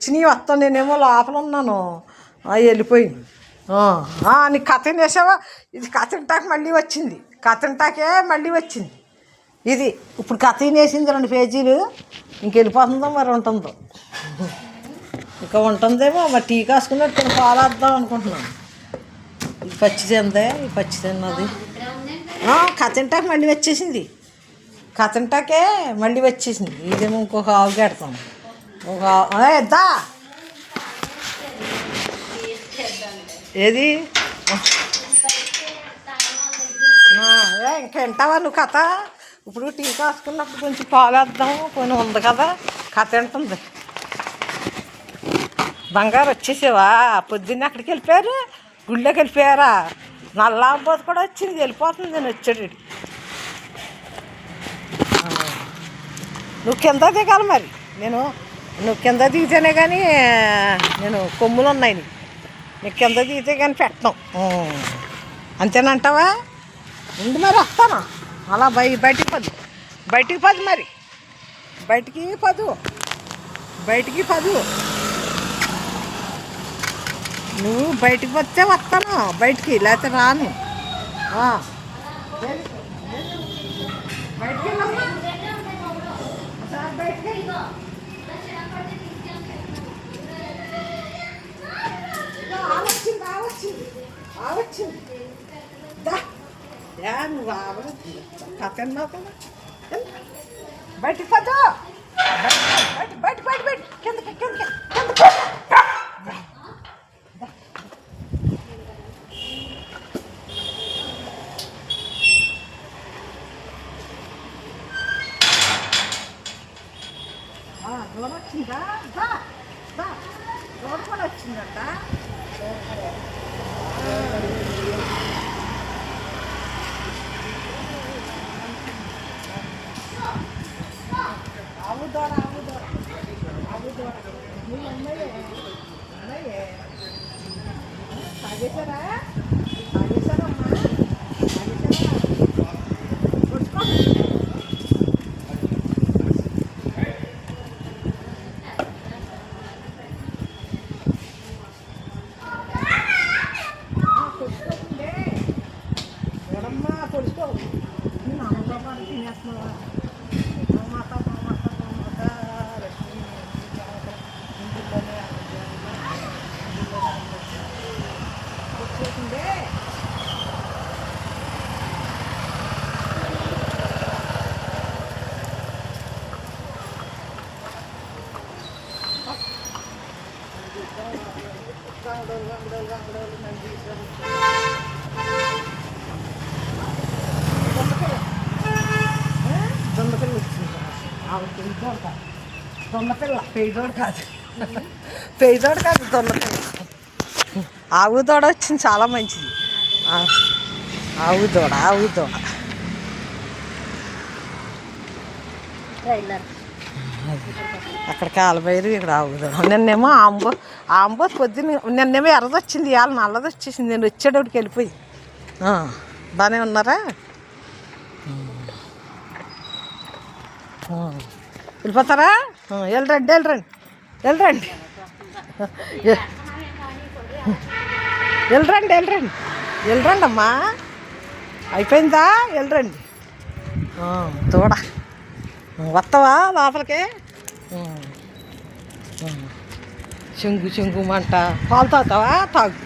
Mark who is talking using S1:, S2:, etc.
S1: చిని వస్తాను, నేనేమో లోపల ఉన్నాను. వెళ్ళిపోయింది. నీకు కథ వేసావా? ఇది కథంటాకు మళ్ళీ వచ్చింది. కథంటాకే మళ్ళీ వచ్చింది. ఇది ఇప్పుడు కథ వేసింది 2 పేజీలు. ఇంకెళ్ళిపోతుందో మరి ఉంటుందో, ఇంకా ఉంటుందేమో. మరి టీ కాసుకున్నట్టు కొన్ని పాలేద్దాం అనుకుంటున్నాను. ఇది పచ్చిదందే, ఈ పచ్చిదన్నది కథంటాకు మళ్ళీ వచ్చేసింది. కథంటాకే మళ్ళీ వచ్చేసింది. ఇదేమో ఇంకొక ఆవు పెడతాం. ఒక ఎద్దా ఏది ఇంకా వింటావా నువ్వు కథ? ఇప్పుడు టీ కాసుకున్నప్పుడు కొంచెం పాలేద్దాం కొన్ని ఉంది కదా, కథ వింటుంది. బంగారు వచ్చేసావా? పొద్దున్న అక్కడికి వెళ్ళిపోయారు, గుళ్ళోకి వెళ్ళిపోయారా? నల్లాంబోతు కూడా వచ్చింది, వెళ్ళిపోతుంది. నేను వచ్చాడు. నువ్వు కింద దిగాలి మరి. నువ్వు కింద దిగితేనే కానీ నేను కొమ్ములు ఉన్నాయి నీకు కింద దిగితే కానీ పెట్టను. అంతేనంటావా? ఉండి మరి వస్తాను. అలా బయటికి పదు మరి బయటికి పదు. నువ్వు బయటికి వస్తే వస్తాను, బయటికి లేకపోతే రాను. బయటికి నువ్వు కథ అన్నావు కదా, బయటికి పదు. బయట కిందకి దూరం వచ్చిందా? దూరం కూడా వచ్చిందంట. ఆవు దూడ నువ్వు ఉన్నాయే తాగేశారా? తాగేశారమ్మా, కొట్టుకో. పొడుచుకో. నేను అమ్మతో పాటు తినేస్తున్నావా? వచ్చేసిందే. దొండపిల్ల వచ్చింది. దొండపిల్ల పెయిదోడు కాదు, దొండపిల్ల. ఆవు దూడ వచ్చింది, చాలా మంచిది. ఆవు దూడ అక్కడ కాలబైరు, ఇక్కడ ఆవు దూడ. నిన్నేమో ఆంబో పొద్దున్న, నిన్నేమో ఎర్రది వచ్చింది, ఇవాళ నల్లది వచ్చేసింది. నేను వచ్చేటోడికి వెళ్ళిపోయి. బాగానే ఉన్నారా? వెళ్ళిపోతారా? వెళ్ళరండి అమ్మా. అయిపోయిందా? వెళ్ళరండి. దూడ వస్తావా లోపలికి? చెంగు మంట. పాలు తాగుతావా? తాగు.